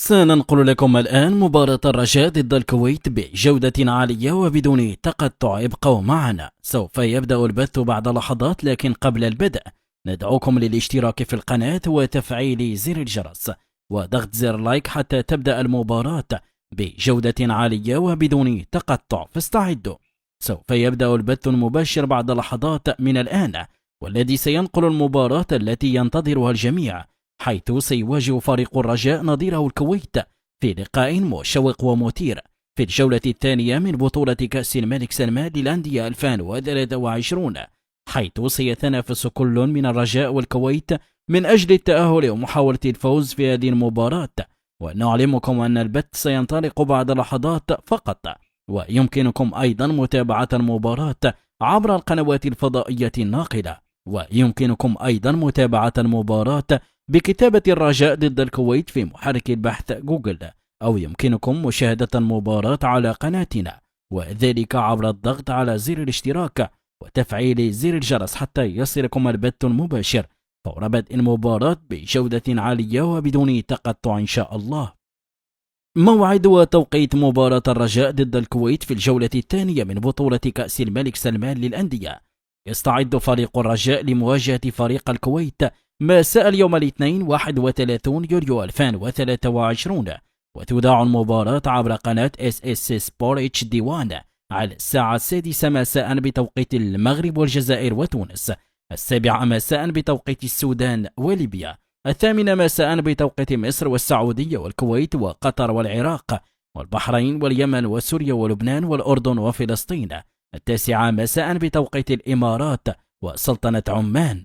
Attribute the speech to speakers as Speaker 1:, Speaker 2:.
Speaker 1: سننقل لكم الآن مباراة الرجاء ضد الكويت بجودة عالية وبدون تقطع. ابقوا معنا، سوف يبدأ البث بعد لحظات، لكن قبل البدء ندعوكم للاشتراك في القناة وتفعيل زر الجرس وضغط زر لايك حتى تبدأ المباراة بجودة عالية وبدون تقطع. فاستعدوا، سوف يبدأ البث المباشر بعد لحظات من الآن، والذي سينقل المباراة التي ينتظرها الجميع، حيث سيواجه فريق الرجاء نظيره الكويت في لقاء مشوق ومثير في الجولة الثانية من بطولة كأس الملك سلمان للأندية 2023، حيث سيتنافس كل من الرجاء والكويت من أجل التأهل ومحاولة الفوز في هذه المباراة. ونعلمكم أن البث سينطلق بعد لحظات فقط، ويمكنكم أيضا متابعة المباراة عبر القنوات الفضائية الناقلة، ويمكنكم أيضا متابعة المباراة بكتابة الرجاء ضد الكويت في محرك البحث جوجل، أو يمكنكم مشاهدة المباراة على قناتنا، وذلك عبر الضغط على زر الاشتراك وتفعيل زر الجرس حتى يصلكم البث المباشر فور بدء المباراة بجودة عالية وبدون تقطع إن شاء الله. موعد وتوقيت مباراة الرجاء ضد الكويت في الجولة الثانية من بطولة كأس الملك سلمان للأندية. يستعد فريق الرجاء لمواجهة فريق الكويت مساء اليوم الاثنين 31 يوليو 2023، وتذاع المباراة عبر قناة SS سبور HD1 على الساعة 6 مساء بتوقيت المغرب والجزائر وتونس، 7 مساء بتوقيت السودان وليبيا، 8 مساء بتوقيت مصر والسعودية والكويت وقطر والعراق والبحرين واليمن وسوريا ولبنان والأردن وفلسطين، 9 مساء بتوقيت الإمارات وسلطنة عمان.